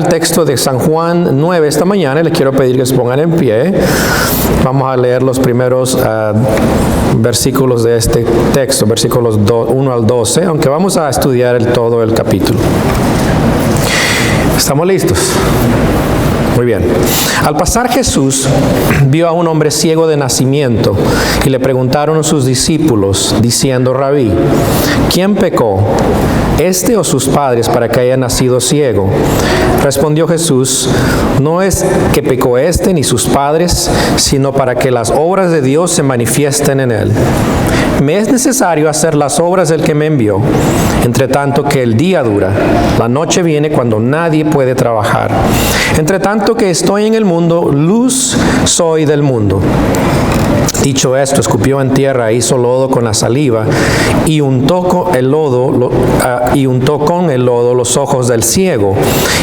El texto de San Juan 9 esta mañana, les quiero pedir que se pongan en pie. Vamos a leer los primeros versículos de este texto, versículos 1 al 12, aunque vamos a estudiar todo el capítulo. ¿Estamos listos? Muy bien. Al pasar Jesús vio a un hombre ciego de nacimiento y le preguntaron a sus discípulos diciendo: Rabí, ¿quién pecó, este o sus padres, para que haya nacido ciego? Respondió Jesús: no es que pecó este ni sus padres, sino para que las obras de Dios se manifiesten en él. Me es necesario hacer las obras del que me envió, entre tanto que el día dura. La noche viene cuando nadie puede trabajar. Entre tanto que estoy en el mundo, luz soy del mundo. Dicho esto, escupió en tierra, hizo lodo con la saliva y untó con el lodo los ojos del ciego.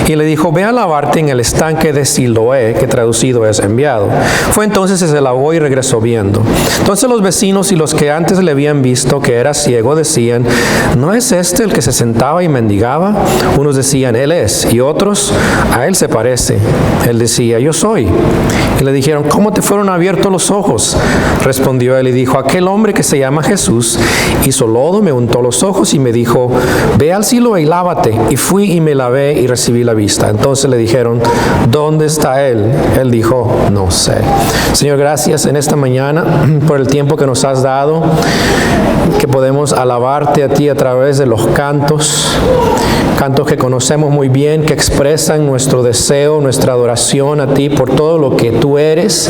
Y le dijo: ve a lavarte en el estanque de Siloé, que traducido es enviado. Fue entonces y se lavó y regresó viendo. Entonces los vecinos y los que antes le habían visto que era ciego decían: ¿no es este el que se sentaba y mendigaba? Unos decían: él es, y otros: a él se parece. Él decía: yo soy. Y le dijeron: ¿cómo te fueron abiertos los ojos? Respondió él y dijo: aquel hombre que se llama Jesús hizo lodo, me untó los ojos y me dijo: ve al Siloé y lávate. Y fui y me lavé y recibí la vista. Entonces le dijeron: ¿dónde está él? Él dijo: no sé. Señor, gracias en esta mañana por el tiempo que nos has dado, que podemos alabarte a ti a través de los cantos que conocemos muy bien, que expresan nuestro deseo, nuestra adoración a ti por todo lo que tú eres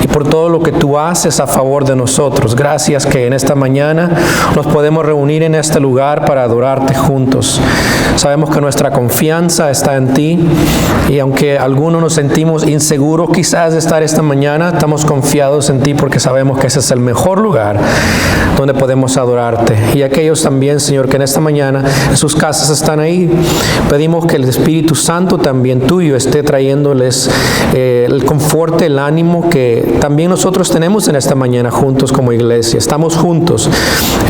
y por todo lo que tú haces a favor de nosotros. Gracias que en esta mañana nos podemos reunir en este lugar para adorarte juntos. Sabemos que nuestra confianza está en ti, y aunque algunos nos sentimos inseguros quizás de estar esta mañana, estamos confiados en ti porque sabemos que ese es el mejor lugar donde podemos adorarte. Y aquellos también, Señor, que en esta mañana en sus casas están ahí, pedimos que el Espíritu Santo también tuyo esté trayéndoles el confort, el ánimo que también nosotros tenemos en esta mañana juntos como iglesia. Estamos juntos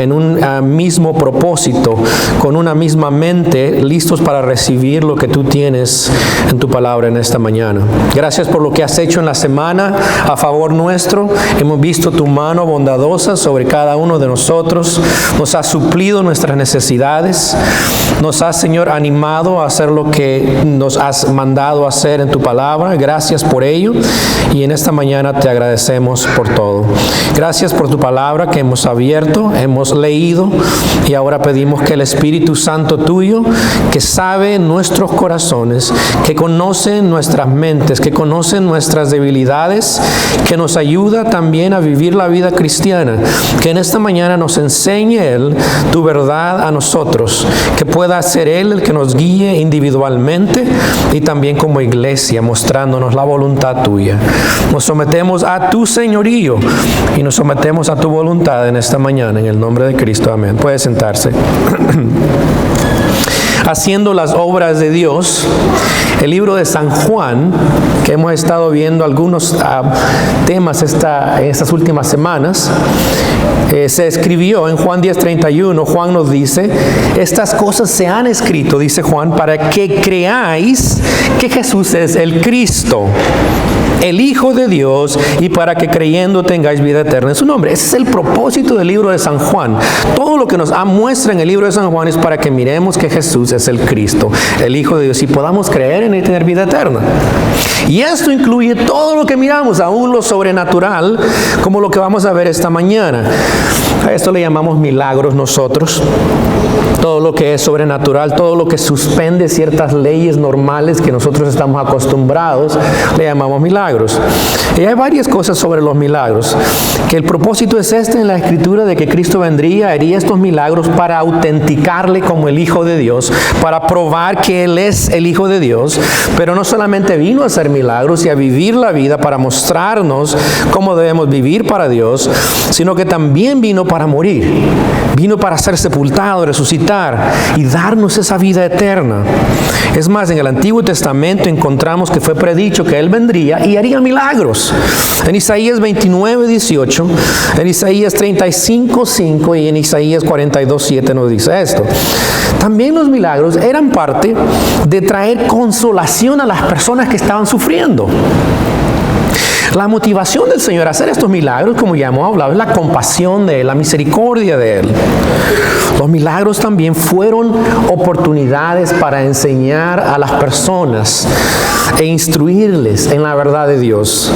en un mismo propósito, con una misma mente, listos para recibir lo que tú tienes en tu palabra en esta mañana. Gracias por lo que has hecho en la semana a favor nuestro. Hemos visto tu mano bondadosa sobre cada uno de nosotros. Nos has suplido nuestras necesidades. Nos has, Señor, animado a hacer lo que nos has mandado a hacer en tu palabra. Gracias por ello. Y en esta mañana te agradecemos por todo. Gracias por tu palabra que hemos abierto, hemos leído, y ahora pedimos que el Espíritu Santo tuyo, que sabe nuestros corazones, que conoce nuestras mentes, que conoce nuestras debilidades, que nos ayuda también a vivir la vida cristiana, que en esta mañana nos enseñe Él tu verdad a nosotros, que pueda ser Él el que nos guíe individualmente y también como iglesia, mostrándonos la voluntad tuya. Nos sometemos a tu señorío y nos sometemos a tu voluntad en esta mañana, en el nombre de Cristo. Amén. Puede sentarse. Haciendo las obras de Dios, el libro de San Juan, que hemos estado viendo algunos temas estas últimas semanas, se escribió en Juan 10:31. Juan nos dice: estas cosas se han escrito, dice Juan, para que creáis que Jesús es el Cristo, el Hijo de Dios, y para que creyendo tengáis vida eterna en su nombre. Ese es el propósito del libro de San Juan. Todo lo que nos muestra en el libro de San Juan es para que miremos que Jesús es el Cristo, el Hijo de Dios, y podamos creer en él y tener vida eterna. Y esto incluye todo lo que miramos, aún lo sobrenatural, como lo que vamos a ver esta mañana. A esto le llamamos milagros nosotros. Todo lo que es sobrenatural, todo lo que suspende ciertas leyes normales que nosotros estamos acostumbrados, le llamamos milagros. Y hay varias cosas sobre los milagros, que el propósito es en la Escritura, de que Cristo vendría, haría estos milagros para autenticarle como el Hijo de Dios, para probar que Él es el Hijo de Dios. Pero no solamente vino a hacer milagros y a vivir la vida para mostrarnos cómo debemos vivir para Dios, sino que también vino para morir. Vino para ser sepultado, resucitar y darnos esa vida eterna. Es más, en el Antiguo Testamento encontramos que fue predicho que Él vendría y haría milagros. En Isaías 29:18, en Isaías 35:5 y en Isaías 42:7 nos dice esto. también los milagros eran parte de traer consolación a las personas que estaban sufriendo. La motivación del Señor a hacer estos milagros, como ya hemos hablado, es la compasión de Él, la misericordia de Él. Los milagros también fueron oportunidades para enseñar a las personas e instruirles en la verdad de Dios.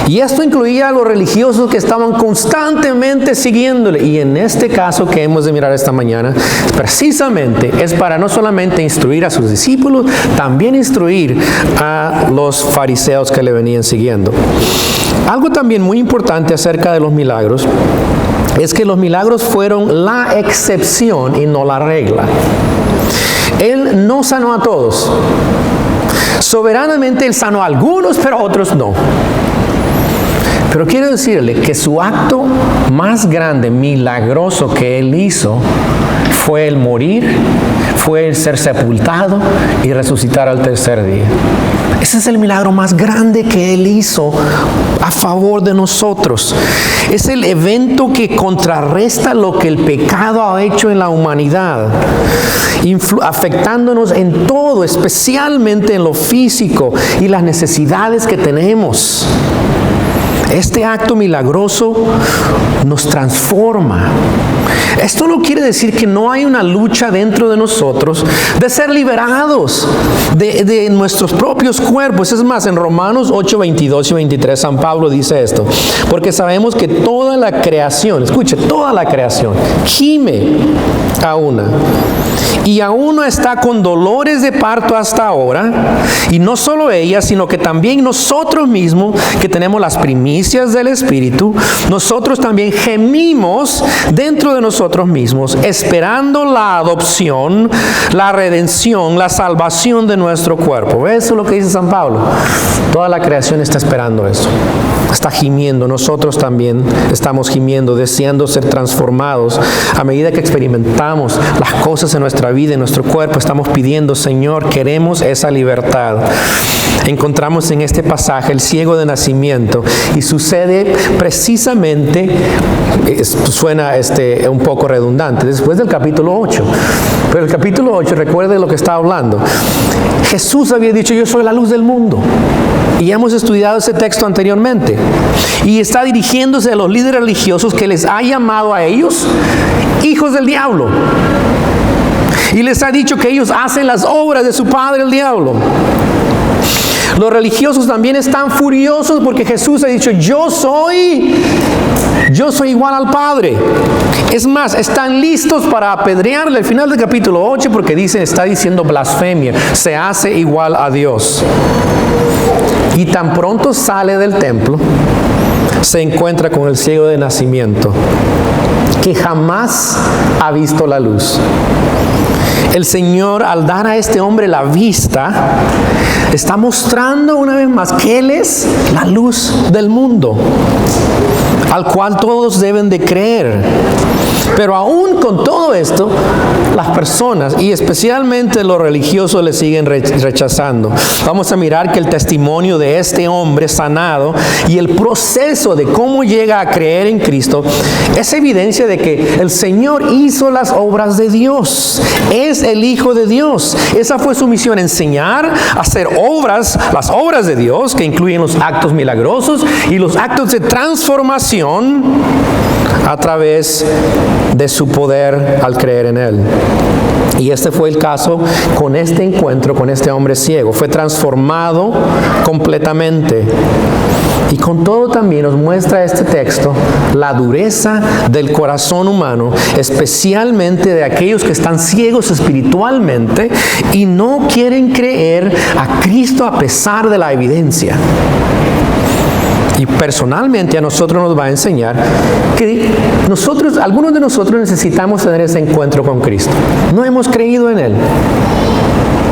Y esto incluía a los religiosos que estaban constantemente siguiéndole. Y en este caso que hemos de mirar esta mañana, precisamente es para no solamente instruir a sus discípulos, también instruir a los fariseos que le venían siguiendo. Algo también muy importante acerca de los milagros es que los milagros fueron la excepción y no la regla. Él no sanó a todos. Soberanamente Él sanó a algunos, pero a otros no. Pero quiero decirle que su acto más grande, milagroso que Él hizo, fue el morir, fue el ser sepultado y resucitar al tercer día. Ese es el milagro más grande que Él hizo a favor de nosotros. Es el evento que contrarresta lo que el pecado ha hecho en la humanidad, afectándonos en todo, especialmente en lo físico y las necesidades que tenemos. Este acto milagroso nos transforma. Esto no quiere decir que no hay una lucha dentro de nosotros de ser liberados de nuestros propios cuerpos. Es más, en Romanos 8, 22 y 23, San Pablo dice esto: porque sabemos que toda la creación, escuche, toda la creación gime a una, y aún no está con dolores de parto hasta ahora. Y no solo ella, sino que también nosotros mismos, que tenemos las primicias del Espíritu, nosotros también gemimos dentro de nosotros mismos, esperando la adopción, la redención, la salvación de nuestro cuerpo. Eso es lo que dice San Pablo. Toda la creación está esperando eso. Está gimiendo. Nosotros también estamos gimiendo, deseando ser transformados. A medida que experimentamos las cosas en nuestra vida, en nuestro cuerpo, estamos pidiendo: Señor, queremos esa libertad. Encontramos en este pasaje el ciego de nacimiento, y sucede precisamente, suena un poco redundante, después del capítulo 8. Pero el capítulo 8, recuerde lo que está hablando. Jesús había dicho: yo soy la luz del mundo. Y hemos estudiado ese texto anteriormente. Y está dirigiéndose a los líderes religiosos, que les ha llamado a ellos hijos del diablo. Y les ha dicho que ellos hacen las obras de su padre el diablo. Los religiosos también están furiosos porque Jesús ha dicho: yo soy igual al Padre. Es más, están listos para apedrearle al final del capítulo 8 porque está diciendo blasfemia, se hace igual a Dios. Y tan pronto sale del templo, se encuentra con el ciego de nacimiento, que jamás ha visto la luz. El Señor, al dar a este hombre la vista, está mostrando una vez más que Él es la luz del mundo, al cual todos deben de creer. Pero aún con todo esto, las personas, y especialmente los religiosos, le siguen rechazando. Vamos a mirar que el testimonio de este hombre sanado y el proceso de cómo llega a creer en Cristo es evidencia de que el Señor hizo las obras de Dios. Es el Hijo de Dios. Esa fue su misión: enseñar a hacer obras, las obras de Dios, que incluyen los actos milagrosos y los actos de transformación a través de su poder al creer en Él. Y este fue el caso con este encuentro con este hombre ciego. Fue transformado completamente. Y con todo también nos muestra este texto la dureza del corazón humano, especialmente de aquellos que están ciegos espiritualmente y no quieren creer a Cristo a pesar de la evidencia. Y personalmente a nosotros nos va a enseñar que algunos de nosotros necesitamos tener ese encuentro con Cristo. No hemos creído en Él.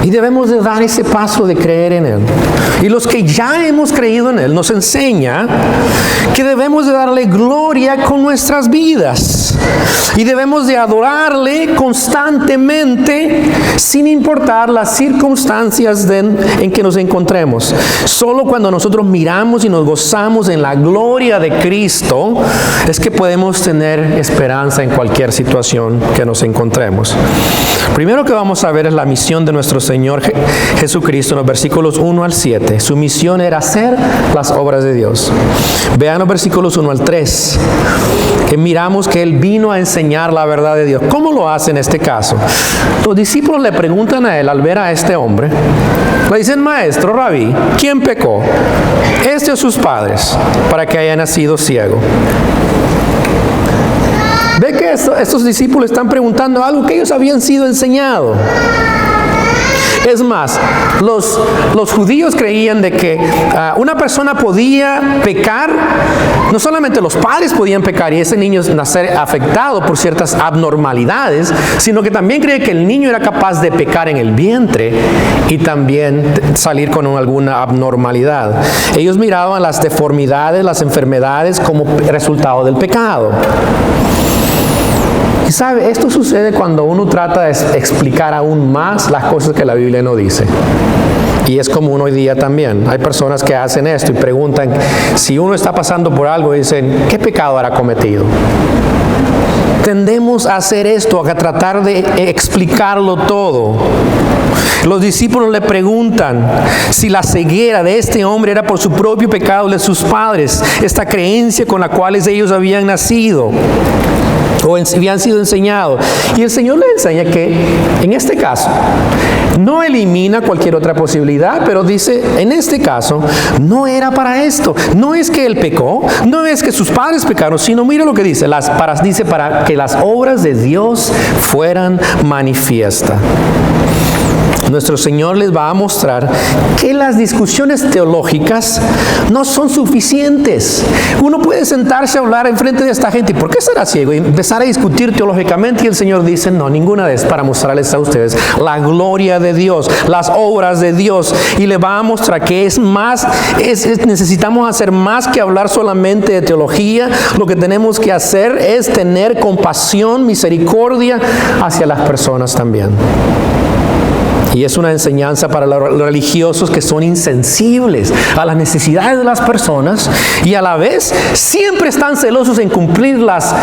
Y debemos de dar ese paso de creer en Él. Y los que ya hemos creído en Él nos enseña que debemos de darle gloria con nuestras vidas. Y debemos de adorarle constantemente sin importar las circunstancias en que nos encontremos. Solo cuando nosotros miramos y nos gozamos en la gloria de Cristo es que podemos tener esperanza en cualquier situación que nos encontremos. Primero que vamos a ver es la misión de nuestro Señor Jesucristo en los versículos 1 al 7. Su misión era hacer las obras de Dios. Vean los versículos 1 al 3. Que miramos que Él vino a enseñar la verdad de Dios. ¿Cómo lo hace en este caso? Los discípulos le preguntan a Él al ver a este hombre. Le dicen, maestro, rabí, ¿quién pecó? ¿Este o sus padres? Para que haya nacido ciego. Ve que estos discípulos están preguntando algo que ellos habían sido enseñados. Es más, los judíos creían de que una persona podía pecar, no solamente los padres podían pecar y ese niño nacer afectado por ciertas abnormalidades, sino que también creían que el niño era capaz de pecar en el vientre y también salir con alguna abnormalidad. Ellos miraban las deformidades, las enfermedades como resultado del pecado. Y sabe, esto sucede cuando uno trata de explicar aún más las cosas que la Biblia no dice. Y es común hoy día también. Hay personas que hacen esto y preguntan, si uno está pasando por algo, dicen, ¿qué pecado habrá cometido? Tendemos a hacer esto, a tratar de explicarlo todo. Los discípulos le preguntan si la ceguera de este hombre era por su propio pecado de sus padres, esta creencia con la cual ellos habían nacido o habían sido enseñados. Y el Señor les enseña que en este caso no elimina cualquier otra posibilidad, pero dice, en este caso no era para esto. No es que él pecó, no es que sus padres pecaron, sino mira lo que dice, dice para que las obras de Dios fueran manifiestas. Nuestro Señor les va a mostrar que las discusiones teológicas no son suficientes. Uno puede sentarse a hablar enfrente de esta gente, ¿por qué será ciego? Y empezar a discutir teológicamente, y el Señor dice, no, ninguna de es para mostrarles a ustedes la gloria de Dios, las obras de Dios, y le va a mostrar que es más, necesitamos hacer más que hablar solamente de teología. Lo que tenemos que hacer es tener compasión, misericordia hacia las personas también. Y es una enseñanza para los religiosos que son insensibles a las necesidades de las personas y a la vez siempre están celosos en cumplir las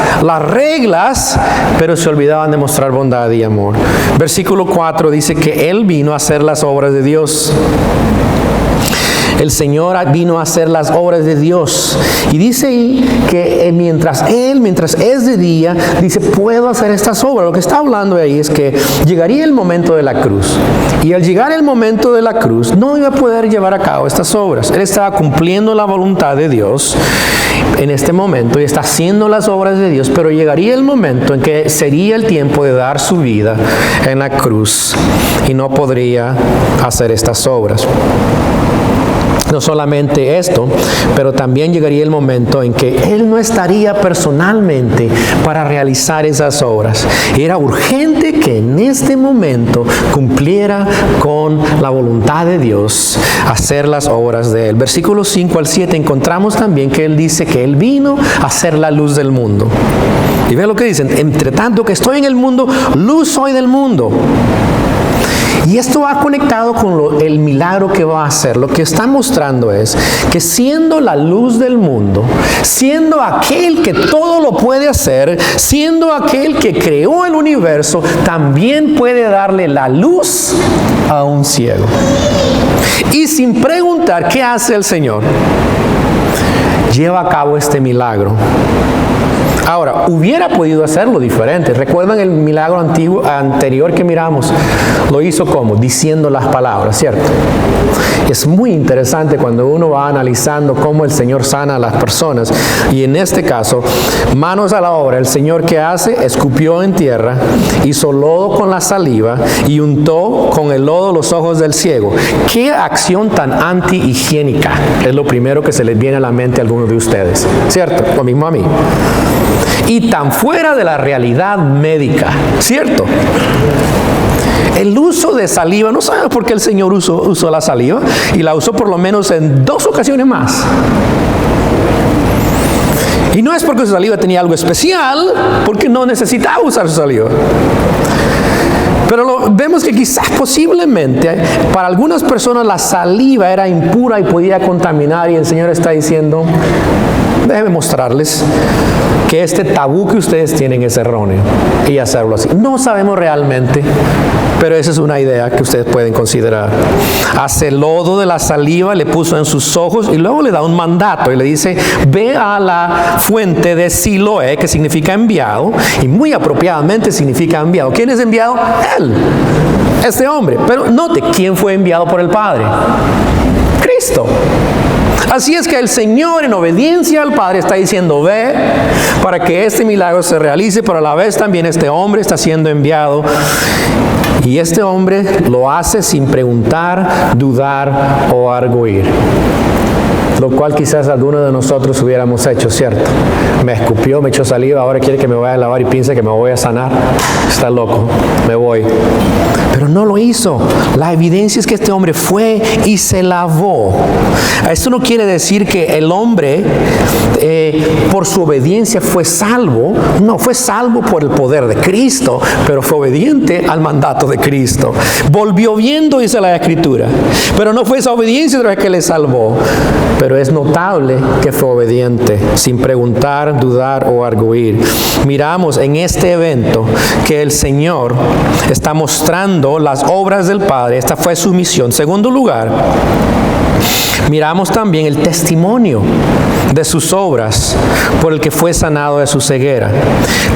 reglas, pero se olvidaban de mostrar bondad y amor. Versículo 4 dice que Él vino a hacer las obras de Dios. El Señor vino a hacer las obras de Dios. Y dice ahí que mientras es de día, dice, puedo hacer estas obras. Lo que está hablando ahí es que llegaría el momento de la cruz. Y al llegar el momento de la cruz, no iba a poder llevar a cabo estas obras. Él estaba cumpliendo la voluntad de Dios en este momento y está haciendo las obras de Dios, pero llegaría el momento en que sería el tiempo de dar su vida en la cruz y no podría hacer estas obras. No solamente esto, pero también llegaría el momento en que Él no estaría personalmente para realizar esas obras. Era urgente que en este momento cumpliera con la voluntad de Dios, hacer las obras de Él. Versículos 5 al 7 encontramos también que Él dice que Él vino a ser la luz del mundo. Y ve lo que dicen, entre tanto que estoy en el mundo, luz soy del mundo. Y esto va conectado con el milagro que va a hacer. Lo que está mostrando es que siendo la luz del mundo, siendo aquel que todo lo puede hacer, siendo aquel que creó el universo, también puede darle la luz a un ciego. Y sin preguntar qué hace el Señor, lleva a cabo este milagro. Ahora, hubiera podido hacerlo diferente. ¿Recuerdan el milagro anterior que miramos? Lo hizo ¿cómo? Diciendo las palabras, ¿cierto? Es muy interesante cuando uno va analizando cómo el Señor sana a las personas. Y en este caso, manos a la obra. El Señor, ¿qué hace? Escupió en tierra, hizo lodo con la saliva y untó con el lodo los ojos del ciego. ¿Qué acción tan antihigiénica? Es lo primero que se les viene a la mente a algunos de ustedes, ¿cierto? Lo mismo a mí. Y tan fuera de la realidad médica, ¿cierto? El uso de saliva, no sabemos por qué el Señor usó la saliva, y la usó por lo menos en 2 ocasiones más. Y no es porque su saliva tenía algo especial, porque no necesitaba usar su saliva. Pero vemos que quizás posiblemente para algunas personas la saliva era impura y podía contaminar, y el Señor está diciendo: déjenme mostrarles que este tabú que ustedes tienen es erróneo, y hacerlo así. No sabemos realmente, pero esa es una idea que ustedes pueden considerar. Hace lodo de la saliva, le puso en sus ojos, y luego le da un mandato y le dice: ve a la fuente de Siloé, que significa enviado, y muy apropiadamente significa enviado. ¿Quién es enviado? Él, este hombre. Pero note, ¿quién fue enviado por el Padre? Cristo. Así es que el Señor, en obediencia al Padre, está diciendo: ve para que este milagro se realice, pero a la vez también este hombre está siendo enviado. Y este hombre lo hace sin preguntar, dudar o arguir. Lo cual quizás algunos de nosotros hubiéramos hecho, ¿cierto? Me escupió, me echó saliva, ahora quiere que me vaya a lavar y piensa que me voy a sanar. Está loco, me voy. Pero no lo hizo. La evidencia es que este hombre fue y se lavó. Esto no quiere decir que el hombre, por su obediencia, fue salvo. No, fue salvo por el poder de Cristo, pero fue obediente al mandato de Cristo. Volvió viendo, dice la Escritura. Pero no fue esa obediencia la que le salvó. Pero es notable que fue obediente, sin preguntar, dudar o arguir. Miramos en este evento que el Señor está mostrando las obras del Padre. Esta fue su misión. Segundo lugar, miramos también el testimonio de sus obras por el que fue sanado de su ceguera.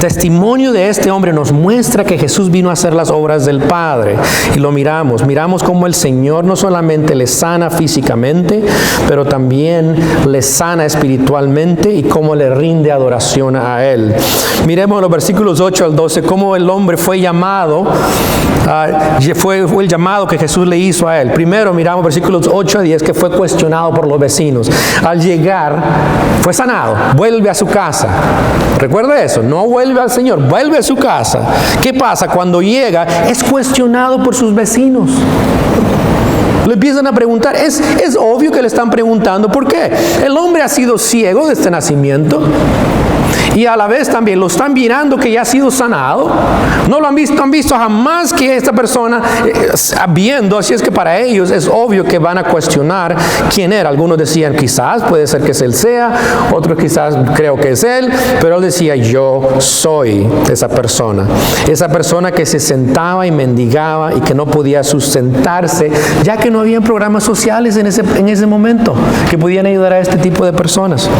Testimonio de este hombre nos muestra que Jesús vino a hacer las obras del Padre, y lo miramos cómo el Señor no solamente le sana físicamente, pero también le sana espiritualmente, y cómo le rinde adoración a Él. Miremos los versículos 8 al 12, cómo el hombre fue llamado, fue el llamado que Jesús le hizo a él. Primero miramos versículos 8 a 10, que fue cuestionado por los vecinos. Al llegar, fue sanado, vuelve a su casa. Recuerda eso, no vuelve al Señor, vuelve a su casa. ¿Qué pasa? Cuando llega, es cuestionado por sus vecinos. Le empiezan a preguntar, es obvio que le están preguntando, ¿por qué? El hombre ha sido ciego desde nacimiento, y a la vez también lo están mirando que ya ha sido sanado. No lo han visto jamás que esta persona viendo. Así es que para ellos es obvio que van a cuestionar quién era. Algunos decían, quizás puede ser que él sea, otros quizás creo que es él, pero él decía, yo soy esa persona que se sentaba y mendigaba y que no podía sustentarse, ya que no había programas sociales en ese momento que pudieran ayudar a este tipo de personas.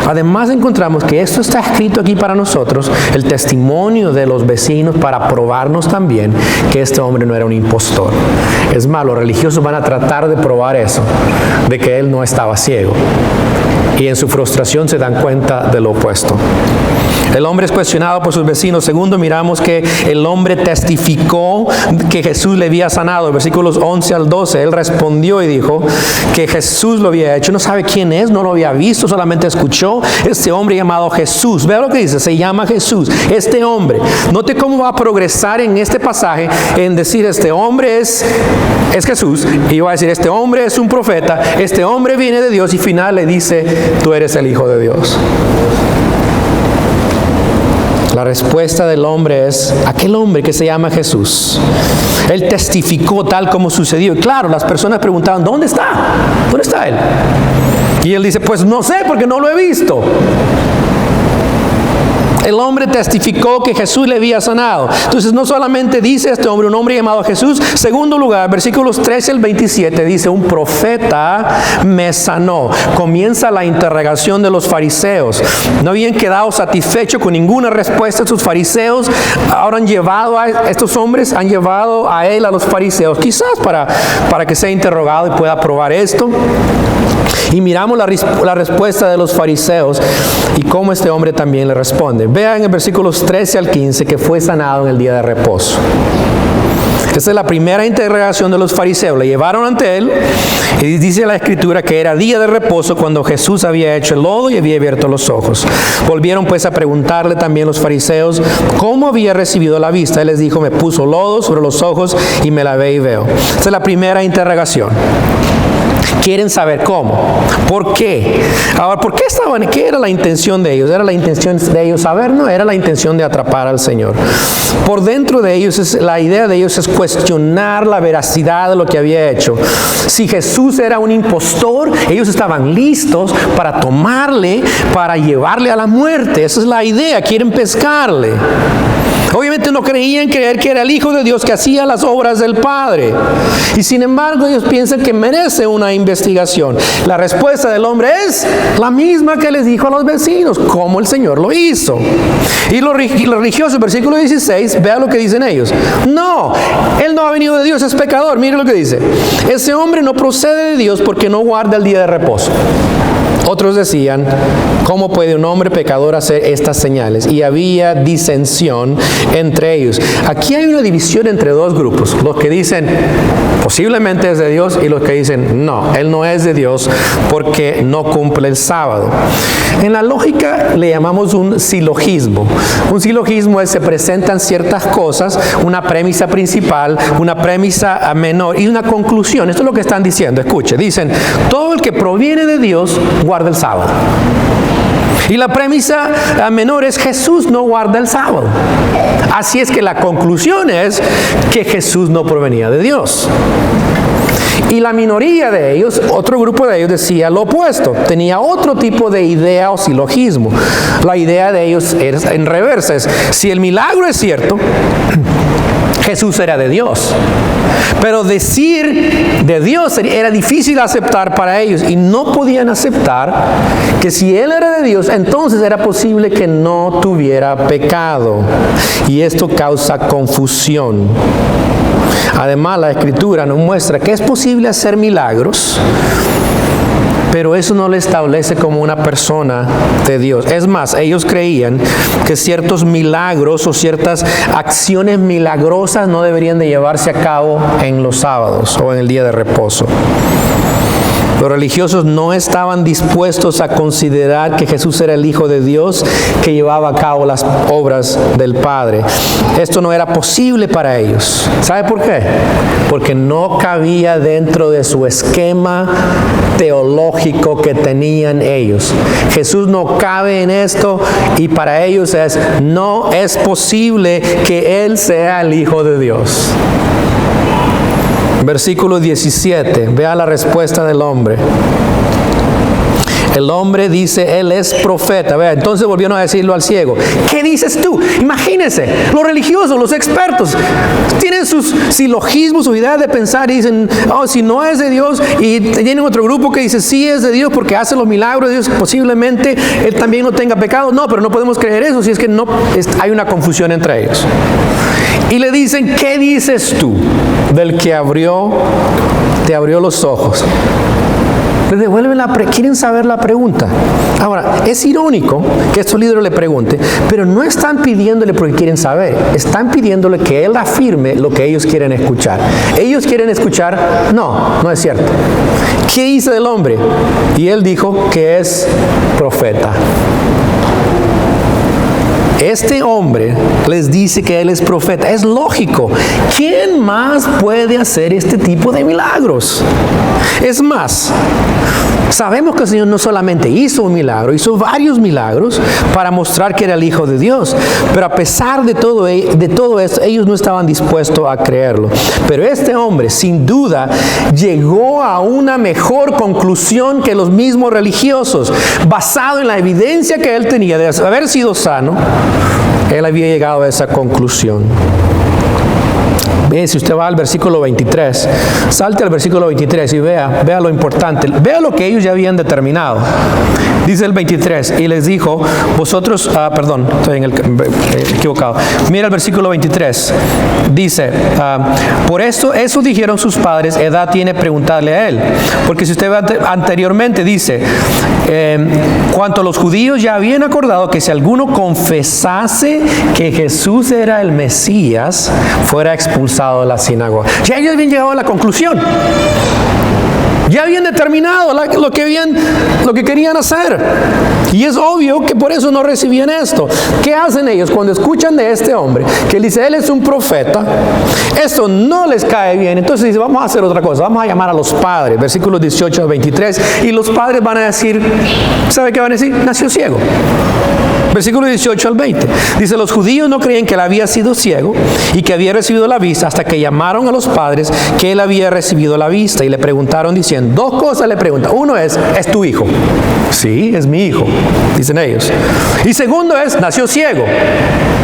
Además encontramos que esto está escrito aquí para nosotros, el testimonio de los vecinos, para probarnos también que este hombre no era un impostor. Es más, los religiosos van a tratar de probar eso, de que él no estaba ciego, y en su frustración se dan cuenta de lo opuesto. El hombre es cuestionado por sus vecinos. Segundo, miramos que el hombre testificó que Jesús le había sanado. Versículos 11 al 12, él respondió y dijo que Jesús lo había hecho. No sabe quién es, no lo había visto, solamente escuchó este hombre llamado Jesús. Vea lo que dice, se llama Jesús. Este hombre, note cómo va a progresar en este pasaje en decir, este hombre es Jesús, y va a decir, este hombre es un profeta, este hombre viene de Dios, y final le dice, tú eres el Hijo de Dios. La respuesta del hombre es, aquel hombre que se llama Jesús, él testificó tal como sucedió. Y claro, las personas preguntaban, ¿dónde está? ¿Dónde está él? Y él dice, pues no sé, porque no lo he visto. El hombre testificó que Jesús le había sanado. Entonces no solamente dice este hombre, un hombre llamado Jesús. Segundo lugar, versículos 13 al 27 dice, un profeta me sanó. Comienza la interrogación de los fariseos. No habían quedado satisfechos con ninguna respuesta de sus fariseos. Ahora han llevado a estos hombres, han llevado a él, a los fariseos, quizás para que sea interrogado y pueda probar esto. Y miramos la respuesta de los fariseos y cómo este hombre también le responde. Vean en versículos 13 al 15 que fue sanado en el día de reposo. Esta es la primera interrogación de los fariseos. Le llevaron ante él y dice la Escritura que era día de reposo cuando Jesús había hecho el lodo y había abierto los ojos. Volvieron pues a preguntarle también los fariseos cómo había recibido la vista. Él les dijo, me puso lodo sobre los ojos y me lavé y veo. Esta es la primera interrogación. Quieren saber cómo, por qué. Ahora, ¿por qué estaban? ¿Qué era la intención de ellos? ¿Era la intención de ellos saber? No, era la intención de atrapar al Señor. Por dentro de ellos, la idea de ellos es cuestionar la veracidad de lo que había hecho. Si Jesús era un impostor, ellos estaban listos para tomarle, para llevarle a la muerte. Esa es la idea, quieren pescarle. Obviamente no creían creer que era el Hijo de Dios que hacía las obras del Padre. Y sin embargo ellos piensan que merece una investigación. La respuesta del hombre es la misma que les dijo a los vecinos, como el Señor lo hizo. Y los religiosos, versículo 16, vea lo que dicen ellos. No, él no ha venido de Dios, es pecador. Mire lo que dice. Ese hombre no procede de Dios porque no guarda el día de reposo. Otros decían, ¿cómo puede un hombre pecador hacer estas señales? Y había disensión entre ellos. Aquí hay una división entre dos grupos. Los que dicen, posiblemente es de Dios, y los que dicen, no, él no es de Dios porque no cumple el sábado. En la lógica le llamamos un silogismo. Un silogismo es se presentan ciertas cosas, una premisa principal, una premisa menor y una conclusión. Esto es lo que están diciendo. Escuche, dicen, todo el que proviene de Dios guarda el sábado. Y la premisa menor es Jesús no guarda el sábado. Así es que la conclusión es que Jesús no provenía de Dios. Y la minoría de ellos, otro grupo de ellos decía lo opuesto, tenía otro tipo de idea o silogismo. La idea de ellos era en reversa, es si el milagro es cierto, Jesús era de Dios. Pero decir de Dios era difícil aceptar para ellos y no podían aceptar que si Él era de Dios, entonces era posible que no tuviera pecado. Y esto causa confusión. Además, la Escritura nos muestra que es posible hacer milagros, pero eso no le establece como una persona de Dios. Es más, ellos creían que ciertos milagros o ciertas acciones milagrosas no deberían de llevarse a cabo en los sábados o en el día de reposo. Los religiosos no estaban dispuestos a considerar que Jesús era el Hijo de Dios que llevaba a cabo las obras del Padre. Esto no era posible para ellos. ¿Sabe por qué? Porque no cabía dentro de su esquema teológico que tenían ellos. Jesús no cabe en esto y para ellos no es posible que Él sea el Hijo de Dios. Versículo 17, vea la respuesta del hombre. El hombre dice, él es profeta. Vea, entonces volvieron a decirlo al ciego. ¿Qué dices tú? Imagínense, los religiosos, los expertos, tienen sus silogismos, su idea de pensar y dicen, oh, si no es de Dios, y tienen otro grupo que dice, sí es de Dios porque hace los milagros de Dios, posiblemente Él también no tenga pecado. No, pero no podemos creer eso, si es que no, hay una confusión entre ellos. Y le dicen, ¿qué dices tú del que te abrió los ojos? Le devuelven quieren saber la pregunta. Ahora, es irónico que estos líderes le pregunten, pero no están pidiéndole porque quieren saber, están pidiéndole que Él afirme lo que ellos quieren escuchar. Ellos quieren escuchar, no es cierto. ¿Qué dice del hombre? Y Él dijo que es profeta. Este hombre les dice que Él es profeta. Es lógico. ¿Quién más puede hacer este tipo de milagros? Es más, sabemos que el Señor no solamente hizo un milagro, hizo varios milagros para mostrar que era el Hijo de Dios. Pero a pesar de todo esto, ellos no estaban dispuestos a creerlo. Pero este hombre, sin duda, llegó a una mejor conclusión que los mismos religiosos. Basado en la evidencia que él tenía de haber sido sano, él había llegado a esa conclusión. Bien, si usted va al versículo 23, salte al versículo 23 y vea lo importante, vea lo que ellos ya habían determinado. Dice el 23, y les dijo, vosotros, estoy equivocado. Mira el versículo 23, dice, por eso dijeron sus padres, edad tiene preguntarle a él. Porque si usted ve anteriormente, dice, cuanto a los judíos ya habían acordado que si alguno confesase que Jesús era el Mesías, fuera expulsado expulsado de la sinagoga. Ya ellos habían llegado a la conclusión. Ya habían determinado lo que querían hacer. Y es obvio que por eso no recibían esto. ¿Qué hacen ellos cuando escuchan de este hombre? Que él dice, él es un profeta. Esto no les cae bien. Entonces dice, vamos a hacer otra cosa. Vamos a llamar a los padres. Versículos 18 al 23. Y los padres van a decir, ¿sabe qué van a decir? Nació ciego. Versículo 18 al 20. Dice, los judíos no creían que él había sido ciego y que había recibido la vista hasta que llamaron a los padres que él había recibido la vista y le preguntaron diciendo, dos cosas le preguntan. Uno ¿es tu hijo? Sí, es mi hijo, dicen ellos. Y segundo es, ¿nació ciego?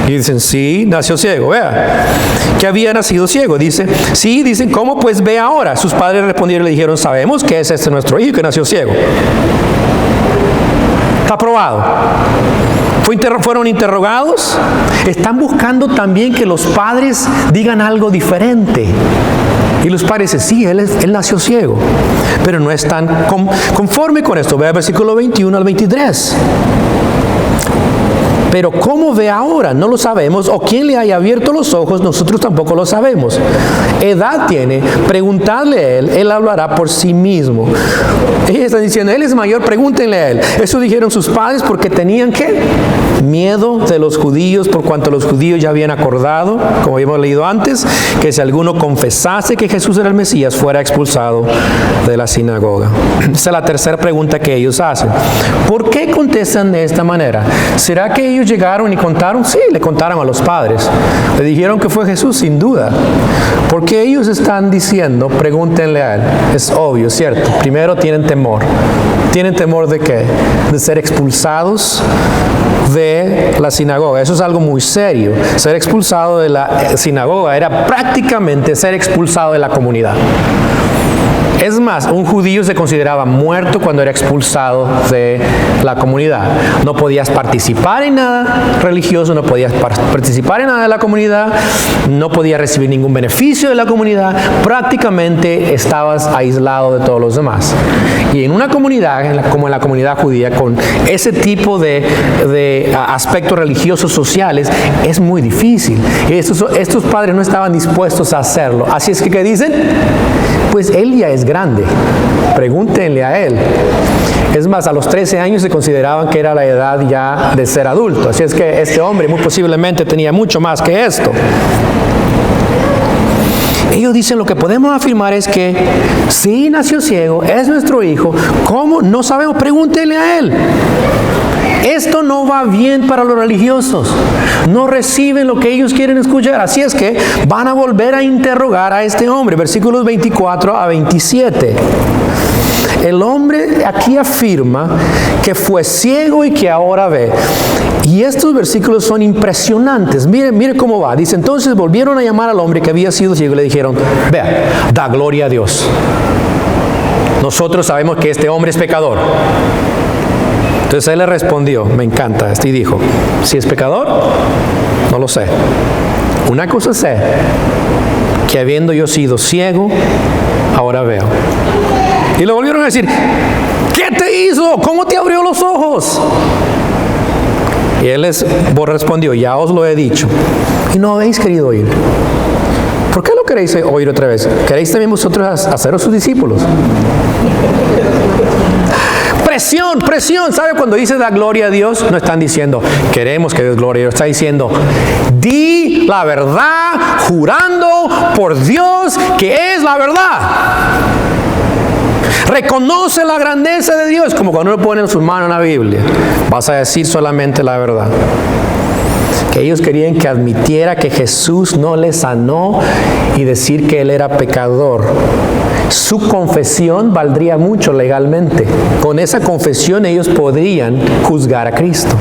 Y dicen, sí, nació ciego. Vea, que había nacido ciego. Dice, sí, dicen, ¿cómo? Pues ve ahora. Sus padres respondieron y le dijeron, sabemos que es este nuestro hijo que nació ciego. Está probado. Fueron interrogados. Están buscando también que los padres digan algo diferente. Y los padres dicen, sí, él nació ciego. Pero no están conforme con esto. Ve el versículo 21 al 23. Pero ¿cómo ve ahora? No lo sabemos. O quién le haya abierto los ojos, nosotros tampoco lo sabemos. Edad tiene, preguntadle a él hablará por sí mismo. Ellos están diciendo, él es mayor, pregúntenle a él. Eso dijeron sus padres porque tenían ¿qué? Miedo de los judíos, por cuanto los judíos ya habían acordado, como habíamos leído antes, que si alguno confesase que Jesús era el Mesías, fuera expulsado de la sinagoga. Esa es la tercera pregunta que ellos hacen. ¿Por qué contestan de esta manera? ¿Será que ellos llegaron y contaron? Sí, le contaron a los padres. Le dijeron que fue Jesús, sin duda. ¿Por qué ellos están diciendo, pregúntenle a él? Es obvio, ¿cierto? Primero tienen temor. ¿Tienen temor de qué? De ser expulsados de la sinagoga. Eso es algo muy serio. Ser expulsado de la sinagoga era prácticamente ser expulsado de la comunidad. Es más, un judío se consideraba muerto cuando era expulsado de la comunidad. No podías participar en nada religioso, no podías participar en nada de la comunidad, no podías recibir ningún beneficio de la comunidad. Prácticamente estabas aislado de todos los demás. Y en una comunidad, como en la comunidad judía, con ese tipo de aspectos religiosos sociales, es muy difícil. Estos padres no estaban dispuestos a hacerlo. Así es que, ¿qué dicen? Pues él ya es grande, pregúntenle a él. Es más, a los 13 años se consideraban que era la edad ya de ser adulto. Así es que este hombre muy posiblemente tenía mucho más que esto. Ellos dicen, lo que podemos afirmar es que sí nació ciego, es nuestro hijo. ¿Cómo? No sabemos, pregúntenle a él. Esto no va bien para los religiosos. No reciben lo que ellos quieren escuchar. Así es que van a volver a interrogar a este hombre. Versículos 24 a 27. El hombre aquí afirma que fue ciego y que ahora ve. Y estos versículos son impresionantes. Mire cómo va. Dice, entonces volvieron a llamar al hombre que había sido ciego y le dijeron, vea, da gloria a Dios. Nosotros sabemos que este hombre es pecador. Entonces él le respondió, me encanta, y dijo, si es pecador, no lo sé. Una cosa sé, que habiendo yo sido ciego, ahora veo. Y le volvieron a decir, ¿qué te hizo? ¿Cómo te abrió los ojos? Y él les respondió, ya os lo he dicho, y no habéis querido oír. ¿Por qué lo queréis oír otra vez? ¿Queréis también vosotros haceros sus discípulos? Presión, presión. ¿Sabe cuando dice da gloria a Dios? No están diciendo, queremos que Dios gloria a Dios. Está diciendo, di la verdad, jurando por Dios que es la verdad. Reconoce la grandeza de Dios, como cuando uno pone en sus manos la Biblia. Vas a decir solamente la verdad. Que ellos querían que admitiera que Jesús no le sanó y decir que él era pecador. Su confesión valdría mucho legalmente. Con esa confesión ellos podrían juzgar a Cristo.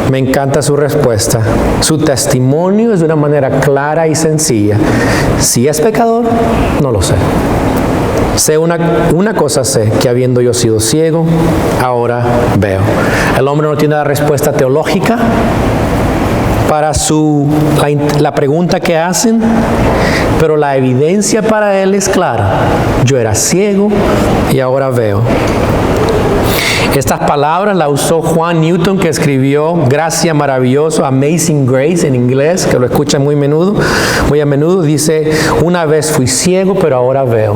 Me encanta su respuesta. Su testimonio es de una manera clara y sencilla. Si es pecador, no lo sé. Sé una cosa sé, que habiendo yo sido ciego, ahora veo. El hombre no tiene la respuesta teológica, para la pregunta que hacen, pero la evidencia para él es clara. Yo era ciego y ahora veo. Estas palabras las usó Juan Newton, que escribió Gracia Maravillosa, Amazing Grace en inglés, que lo escuchan muy a menudo. Dice, una vez fui ciego, pero ahora veo.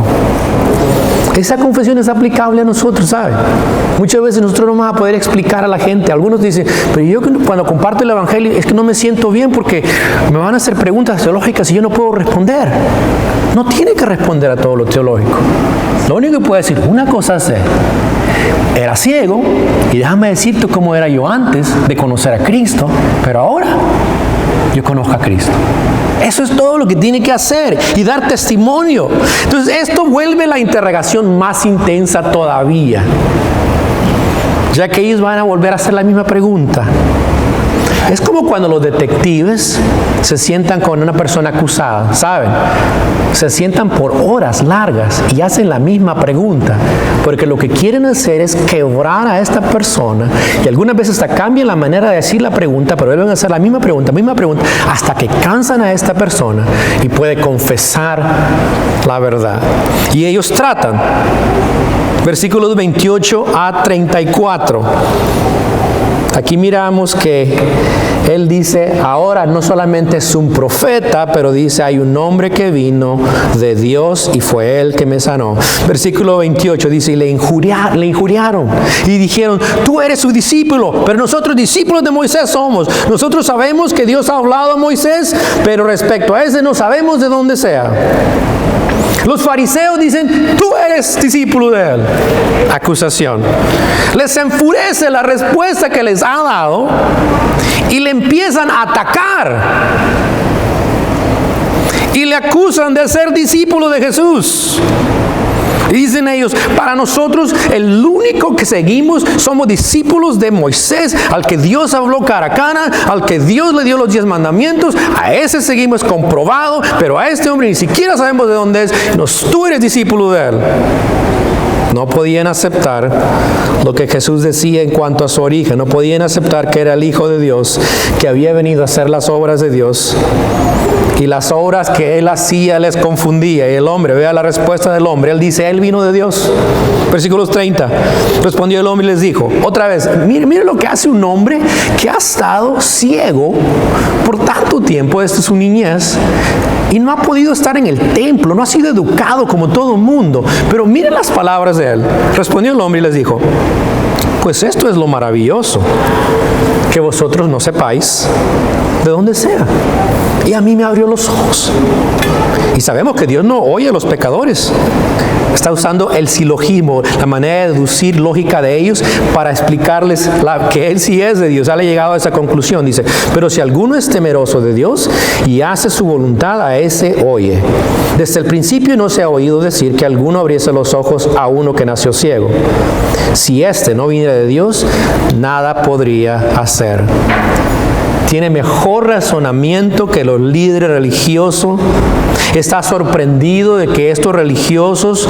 Esa confesión es aplicable a nosotros, ¿sabe? Muchas veces nosotros no vamos a poder explicar a la gente. Algunos dicen, pero yo cuando comparto el Evangelio es que no me siento bien porque me van a hacer preguntas teológicas y yo no puedo responder. No tiene que responder a todo lo teológico. Lo único que puede decir, una cosa sé, era ciego y déjame decirte cómo era yo antes de conocer a Cristo, pero ahora yo conozco a Cristo. Eso es todo lo que tiene que hacer y dar testimonio. Entonces esto vuelve la interrogación más intensa todavía, ya que ellos van a volver a hacer la misma pregunta. Es como cuando los detectives se sientan con una persona acusada, ¿saben? Se sientan por horas largas y hacen la misma pregunta, porque lo que quieren hacer es quebrar a esta persona, y algunas veces hasta cambian la manera de decir la pregunta, pero vuelven a hacer la misma pregunta, hasta que cansan a esta persona y puede confesar la verdad. Y ellos tratan. Versículos 28 a 34. Aquí miramos que él dice, ahora no solamente es un profeta, pero dice, hay un hombre que vino de Dios y fue él que me sanó. Versículo 28 dice, y le injuriaron y dijeron, tú eres su discípulo, pero nosotros discípulos de Moisés somos. Nosotros sabemos que Dios ha hablado a Moisés, pero respecto a ese no sabemos de dónde sea. Los fariseos dicen, tú eres discípulo de él. Acusación. Les enfurece la respuesta que les ha dado y le empiezan a atacar. Y le acusan de ser discípulo de Jesús. Y dicen ellos, para nosotros el único que seguimos somos discípulos de Moisés, al que Dios habló cara a cara, al que Dios le dio los 10 mandamientos, a ese seguimos comprobado, pero a este hombre ni siquiera sabemos de dónde es. Tú eres discípulo de él. No podían aceptar lo que Jesús decía en cuanto a su origen. No podían aceptar que era el Hijo de Dios, que había venido a hacer las obras de Dios. Y las obras que él hacía les confundía. Y el hombre, vea la respuesta del hombre. Él dice, él vino de Dios. Versículos 30. Respondió el hombre y les dijo, otra vez, mire lo que hace un hombre que ha estado ciego por tanto tiempo desde su niñez. Y no ha podido estar en el templo, no ha sido educado como todo el mundo. Pero miren las palabras de él. Respondió el hombre y les dijo, pues esto es lo maravilloso, que vosotros no sepáis de dónde sea. Y a mí me abrió los ojos. Y sabemos que Dios no oye a los pecadores. Está usando el silogismo, la manera de deducir lógica de ellos para explicarles que Él sí es de Dios. Ha llegado a esa conclusión. Dice, pero si alguno es temeroso de Dios y hace su voluntad, a ese oye. Desde el principio no se ha oído decir que alguno abriese los ojos a uno que nació ciego. Si éste no viniera de Dios, nada podría hacer. Tiene mejor razonamiento que los líderes religiosos. Está sorprendido de que estos religiosos,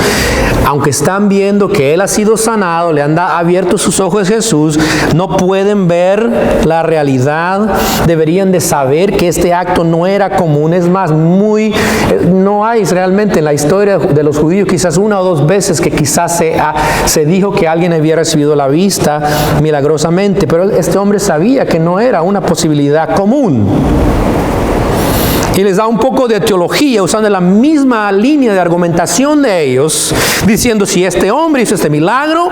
aunque están viendo que él ha sido sanado, le han abierto sus ojos a Jesús, no pueden ver la realidad. Deberían de saber que este acto no era común. Es más, no hay realmente en la historia de los judíos quizás una o dos veces que quizás se dijo que alguien había recibido la vista milagrosamente, pero este hombre sabía que no era una posibilidad común. Y les da un poco de teología usando la misma línea de argumentación de ellos, diciendo, si este hombre hizo este milagro,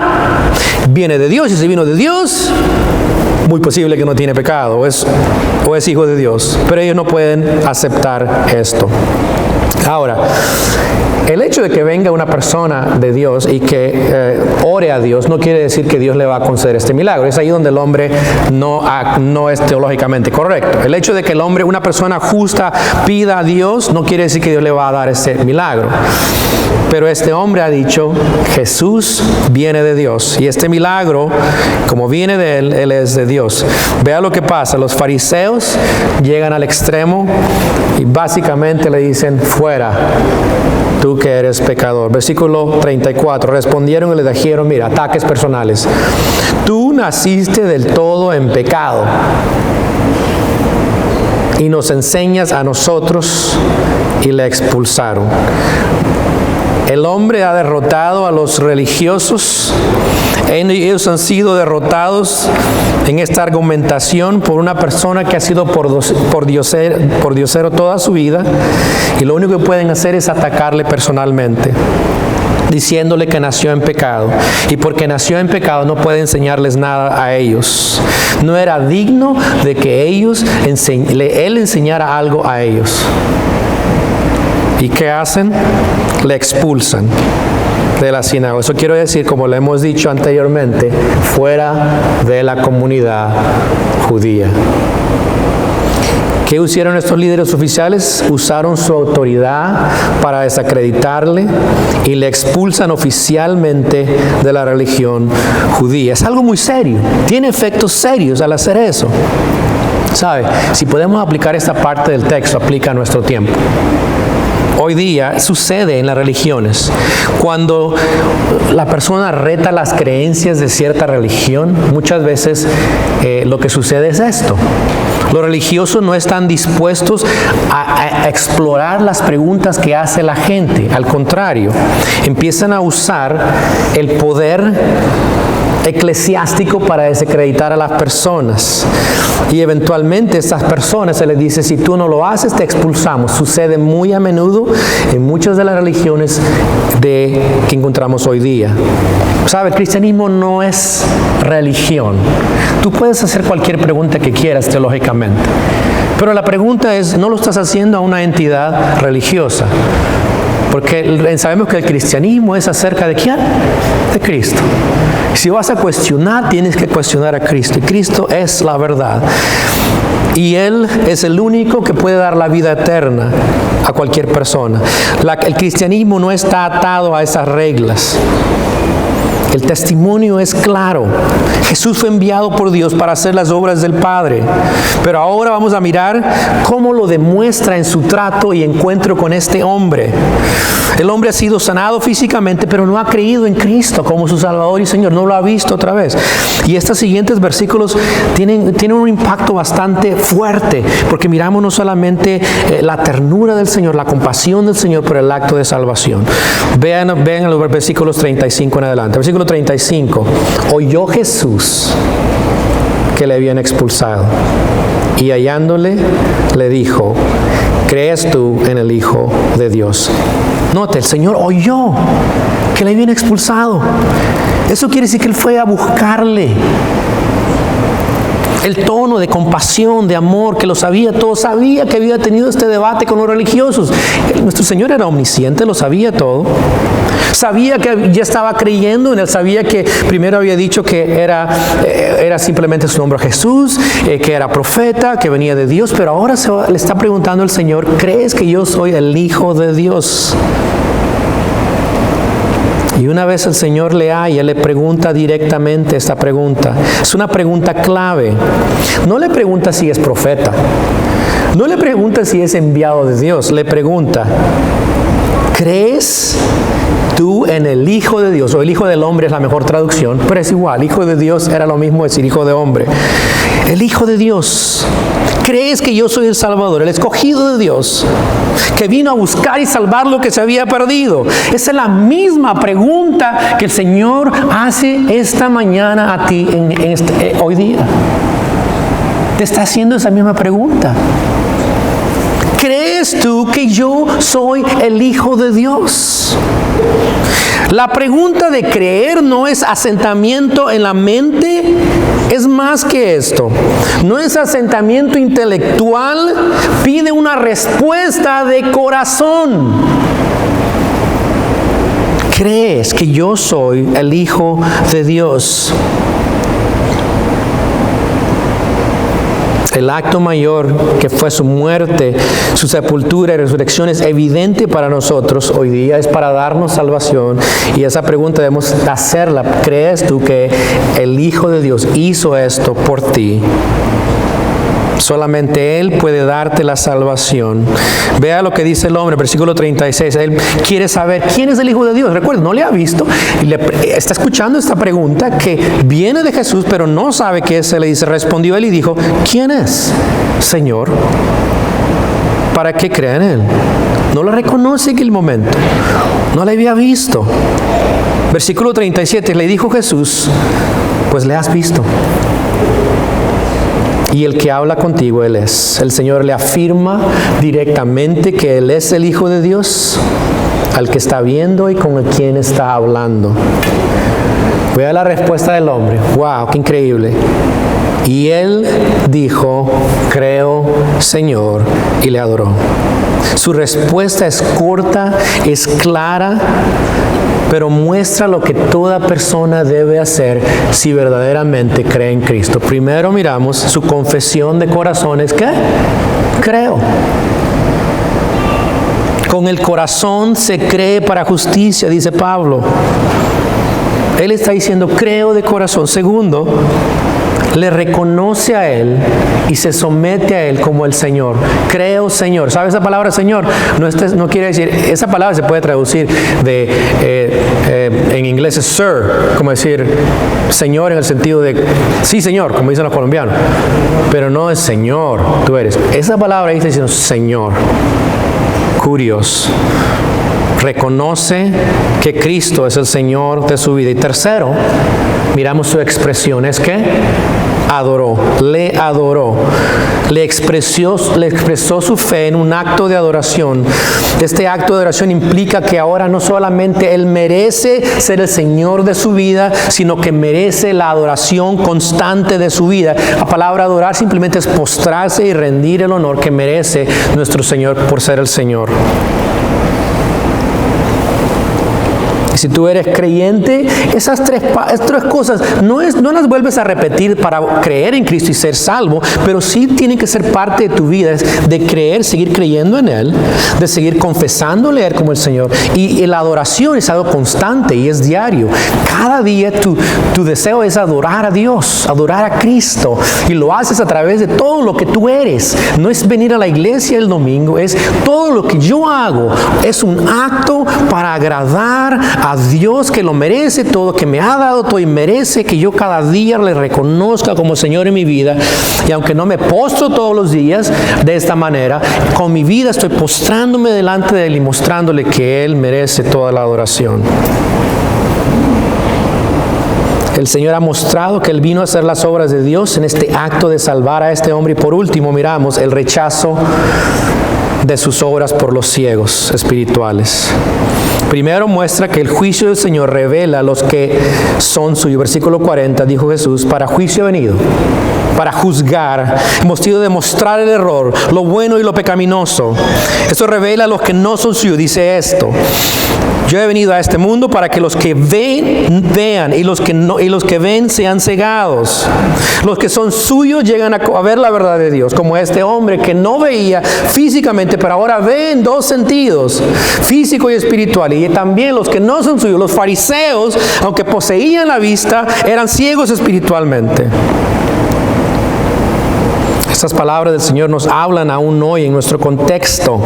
viene de Dios, y si vino de Dios, muy posible que no tiene pecado, o es hijo de Dios. Pero ellos no pueden aceptar esto. Ahora, el hecho de que venga una persona de Dios y que ore a Dios no quiere decir que Dios le va a conceder este milagro. Es ahí donde el hombre no es teológicamente correcto. El hecho de que una persona justa, pida a Dios no quiere decir que Dios le va a dar ese milagro. Pero este hombre ha dicho, Jesús viene de Dios. Y este milagro, como viene de Él es de Dios. Vea lo que pasa. Los fariseos llegan al extremo y básicamente le dicen, fuera, tú que eres pecador. Versículo 34. Respondieron y le dijeron, mira, ataques personales. Tú naciste del todo en pecado. y nos enseñas a nosotros, y le expulsaron. El hombre ha derrotado a los religiosos. Ellos han sido derrotados en esta argumentación por una persona que ha sido por diosero toda su vida, y lo único que pueden hacer es atacarle personalmente, diciéndole que nació en pecado, y porque nació en pecado no puede enseñarles nada a ellos. No era digno de que él enseñara algo a ellos. ¿Y qué hacen? Le expulsan de la sinagoga. Eso quiero decir, como lo hemos dicho anteriormente, fuera de la comunidad judía. ¿Qué hicieron estos líderes oficiales? Usaron su autoridad para desacreditarle y le expulsan oficialmente de la religión judía. Es algo muy serio, tiene efectos serios al hacer eso. ¿Sabe? Si podemos aplicar esta parte del texto, aplica a nuestro tiempo. Hoy día sucede en las religiones, cuando la persona reta las creencias de cierta religión, muchas veces lo que sucede es esto. Los religiosos no están dispuestos a explorar las preguntas que hace la gente. Al contrario, empiezan a usar el poder eclesiástico para desacreditar a las personas, y eventualmente a estas personas se les dice: si tú no lo haces, te expulsamos. Sucede muy a menudo en muchas de las religiones que encontramos hoy día. ¿Sabe? El cristianismo no es religión. Tú puedes hacer cualquier pregunta que quieras teológicamente, pero la pregunta es, no lo estás haciendo a una entidad religiosa. Porque sabemos que el cristianismo es acerca de ¿quién? De Cristo. Si vas a cuestionar, tienes que cuestionar a Cristo. Y Cristo es la verdad. Y Él es el único que puede dar la vida eterna a cualquier persona. El cristianismo no está atado a esas reglas. El testimonio es claro. Jesús fue enviado por Dios para hacer las obras del Padre. Pero ahora vamos a mirar cómo lo demuestra en su trato y encuentro con este hombre. El hombre ha sido sanado físicamente, pero no ha creído en Cristo como su Salvador y Señor. No lo ha visto otra vez. Y estos siguientes versículos tienen un impacto bastante fuerte, porque miramos no solamente la ternura del Señor, la compasión del Señor por el acto de salvación. Vean los versículos 35 en adelante. Versículo 35. Oyó Jesús que le habían expulsado, y hallándole le dijo: ¿crees tú en el Hijo de Dios? Note, el Señor oyó que le habían expulsado. Eso quiere decir que Él fue a buscarle. El tono de compasión, de amor, que lo sabía todo, sabía que había tenido este debate con los religiosos. Nuestro Señor era omnisciente, lo sabía todo. Sabía que ya estaba creyendo en Él, sabía que primero había dicho que era simplemente su nombre Jesús, que era profeta, que venía de Dios, pero ahora le está preguntando al Señor: ¿crees que yo soy el Hijo de Dios? Y una vez el Señor le halla, le pregunta directamente esta pregunta. Es una pregunta clave. No le pregunta si es profeta. No le pregunta si es enviado de Dios. Le pregunta: ¿crees tú en el Hijo de Dios? O el Hijo del Hombre es la mejor traducción, pero es igual. Hijo de Dios era lo mismo decir Hijo de Hombre. El Hijo de Dios. ¿Crees que yo soy el Salvador, el escogido de Dios, que vino a buscar y salvar lo que se había perdido? Esa es la misma pregunta que el Señor hace esta mañana a ti hoy día. Te está haciendo esa misma pregunta. ¿Crees tú que yo soy el Hijo de Dios? La pregunta de creer no es asentamiento en la mente, es más que esto. No es asentamiento intelectual, pide una respuesta de corazón. ¿Crees que yo soy el Hijo de Dios? El acto mayor, que fue su muerte, su sepultura y resurrección, es evidente para nosotros hoy día, es para darnos salvación. Y esa pregunta debemos hacerla: ¿crees tú que el Hijo de Dios hizo esto por ti? Solamente Él puede darte la salvación. Vea lo que dice el hombre, versículo 36. Él quiere saber quién es el Hijo de Dios. Recuerda, no le ha visto. Y está escuchando esta pregunta que viene de Jesús, pero no sabe qué es. Él le dice, respondió Él y dijo, ¿quién es, Señor? Para que crea en Él. No lo reconoce en el momento. No le había visto. Versículo 37, le dijo Jesús, pues le has visto. Y el que habla contigo, Él es. El Señor le afirma directamente que Él es el Hijo de Dios, al que está viendo y con el quien está hablando. Vea la respuesta del hombre. ¡Wow! ¡Qué increíble! Y él dijo, creo, Señor, y le adoró. Su respuesta es corta, es clara, pero muestra lo que toda persona debe hacer si verdaderamente cree en Cristo. Primero miramos su confesión de corazón, ¿es qué? Creo. Con el corazón se cree para justicia, dice Pablo. Él está diciendo, creo de corazón. Segundo, le reconoce a Él y se somete a Él como el Señor. Creo, Señor. ¿Sabe esa palabra, Señor? No quiere decir, esa palabra se puede traducir en inglés es Sir, como decir Señor en el sentido de, sí, Señor, como dicen los colombianos. Pero no es Señor, tú eres. Esa palabra ahí está diciendo Señor. Curioso. Reconoce que Cristo es el Señor de su vida. Y tercero, miramos su expresión. ¿Es qué? Adoró. Le adoró. Le expresó su fe en un acto de adoración. Este acto de adoración implica que ahora no solamente Él merece ser el Señor de su vida, sino que merece la adoración constante de su vida. La palabra adorar simplemente es postrarse y rendir el honor que merece nuestro Señor por ser el Señor. Si tú eres creyente, esas tres cosas no las vuelves a repetir para creer en Cristo y ser salvo, pero sí tienen que ser parte de tu vida, es de creer, seguir creyendo en Él, de seguir confesándole a Él como el Señor. Y la adoración es algo constante y es diario. Cada día tu deseo es adorar a Dios, adorar a Cristo, y lo haces a través de todo lo que tú eres. No es venir a la iglesia el domingo, es todo lo que yo hago, es un acto para agradar a Dios, que lo merece todo, que me ha dado todo y merece que yo cada día le reconozca como Señor en mi vida. Y aunque no me postro todos los días de esta manera, con mi vida estoy postrándome delante de Él y mostrándole que Él merece toda la adoración. El Señor ha mostrado que Él vino a hacer las obras de Dios en este acto de salvar a este hombre. Y por último miramos el rechazo de sus obras por los ciegos espirituales. Primero muestra que el juicio del Señor revela a los que son suyos. Versículo 40, dijo Jesús, para juicio he venido, para juzgar. Hemos sido de mostrar el error, lo bueno y lo pecaminoso. Esto revela a los que no son suyos. Dice esto: yo he venido a este mundo para que los que ven, vean, y los que ven sean cegados. Los que son suyos llegan a ver la verdad de Dios, como este hombre que no veía físicamente, pero ahora ve en dos sentidos, físico y espiritual. Y también los que no son suyos, los fariseos, aunque poseían la vista, eran ciegos espiritualmente. Estas palabras del Señor nos hablan aún hoy en nuestro contexto.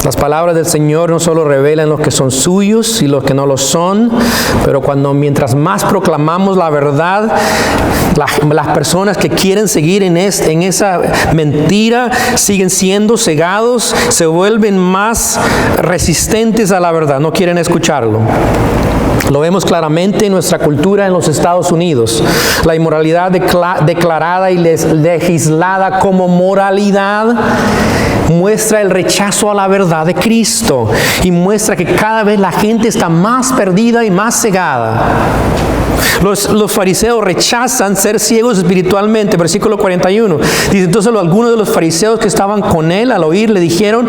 Las palabras del Señor no solo revelan los que son suyos y los que no lo son, pero mientras más proclamamos la verdad, las personas que quieren seguir en esa mentira siguen siendo cegados, se vuelven más resistentes a la verdad, no quieren escucharlo. Lo vemos claramente en nuestra cultura en los Estados Unidos. La inmoralidad declarada y legislada como moralidad muestra el rechazo a la verdad de Cristo y muestra que cada vez la gente está más perdida y más cegada. Los fariseos rechazan ser ciegos espiritualmente. Versículo 41. Dice, entonces algunos de los fariseos que estaban con él al oír le dijeron,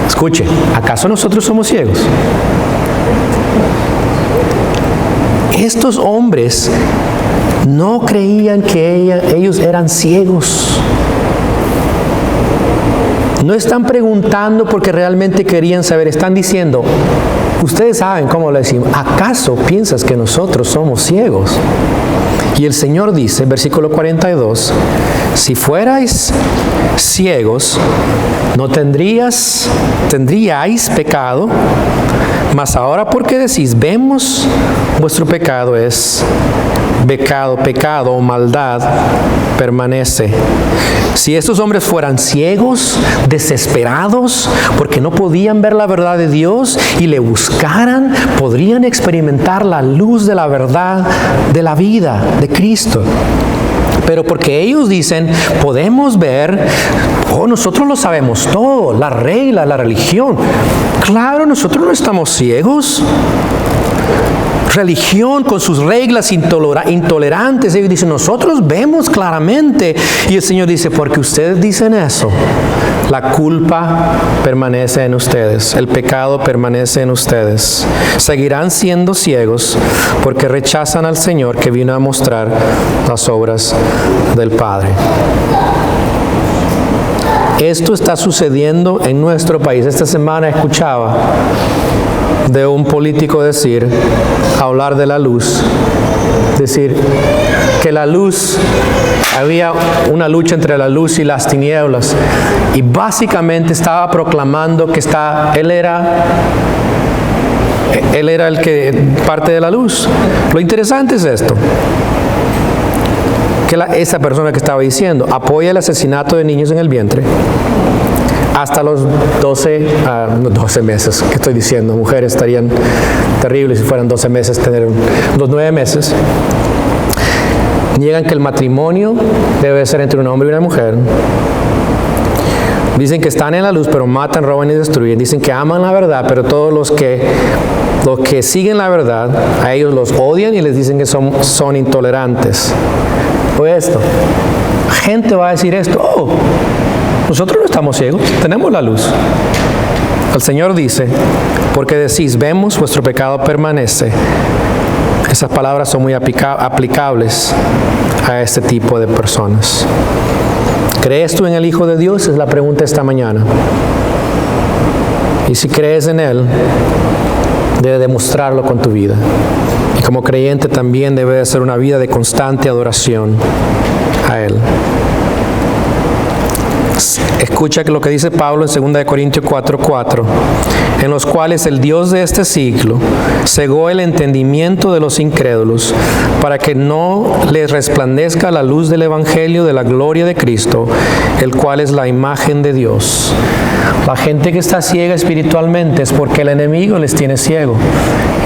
escuche, ¿acaso nosotros somos ciegos? Estos hombres no creían que ellos eran ciegos. No están preguntando porque realmente querían saber. Están diciendo, ustedes saben cómo lo decimos, ¿acaso piensas que nosotros somos ciegos? Y el Señor dice, versículo 42, si fuerais ciegos, no tendríais pecado, mas ahora porque decís, vemos, vuestro pecado es pecado o maldad permanece. Si estos hombres fueran ciegos, desesperados, porque no podían ver la verdad de Dios y le buscaran, podrían experimentar la luz de la verdad de la vida de Cristo. Pero porque ellos dicen, podemos ver, nosotros lo sabemos todo, la regla, la religión. Claro, nosotros no estamos ciegos. Religión con sus reglas intolerantes. Ellos dicen, nosotros vemos claramente. Y el Señor dice, porque ustedes dicen eso, la culpa permanece en ustedes, el pecado permanece en ustedes. Seguirán siendo ciegos porque rechazan al Señor que vino a mostrar las obras del Padre. Esto está sucediendo en nuestro país. Esta semana escuchaba de un político hablar de la luz, decir que la luz, había una lucha entre la luz y las tinieblas, y básicamente estaba proclamando que él era el que parte de la luz. Lo interesante es esto, que esa persona que estaba diciendo apoya el asesinato de niños en el vientre hasta los 12 meses, que estoy diciendo, mujeres estarían terribles si fueran 12 meses, tener los 9 meses. Niegan que el matrimonio debe ser entre un hombre y una mujer. Dicen que están en la luz, pero matan, roban y destruyen. Dicen que aman la verdad, pero todos los que siguen la verdad, a ellos los odian y les dicen que son intolerantes. Pues esto, gente va a decir esto, nosotros no estamos ciegos, tenemos la luz. El Señor dice, porque decís, vemos, vuestro pecado permanece. Esas palabras son muy aplicables a este tipo de personas. ¿Crees tú en el Hijo de Dios? Es la pregunta esta mañana. Y si crees en Él, debe demostrarlo con tu vida. Y como creyente también debe de ser una vida de constante adoración a Él. Escucha lo que dice Pablo en 2 Corintios 4:4, en los cuales el Dios de este siglo cegó el entendimiento de los incrédulos para que no les resplandezca la luz del Evangelio de la gloria de Cristo, el cual es la imagen de Dios. La gente que está ciega espiritualmente es porque el enemigo les tiene ciego.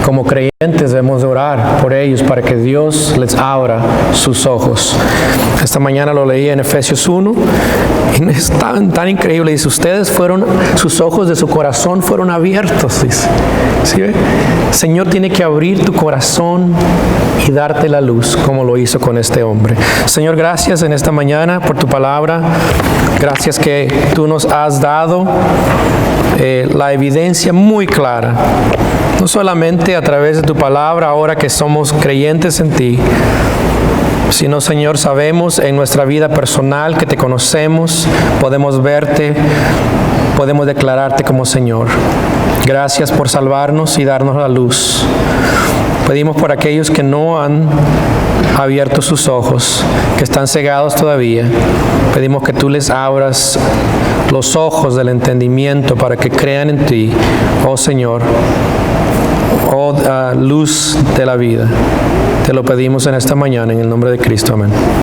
Como creyentes debemos de orar por ellos para que Dios les abra sus ojos. Esta mañana lo leí en Efesios 1 y es tan increíble. Dice, sus ojos de su corazón fueron abiertos. Dice. ¿Sí ve? El Señor tiene que abrir tu corazón y darte la luz como lo hizo con este hombre. Señor, gracias en esta mañana por tu palabra. Gracias que tú nos has dado la evidencia muy clara. No solamente a través de tu palabra, ahora que somos creyentes en ti, sino, Señor, sabemos en nuestra vida personal que te conocemos, podemos verte, podemos declararte como Señor. Gracias por salvarnos y darnos la luz. Pedimos por aquellos que no han abierto sus ojos, que están cegados todavía. Pedimos que tú les abras los ojos del entendimiento para que crean en ti, oh Señor. Oh, luz de la vida. Te lo pedimos en esta mañana, en el nombre de Cristo. Amén.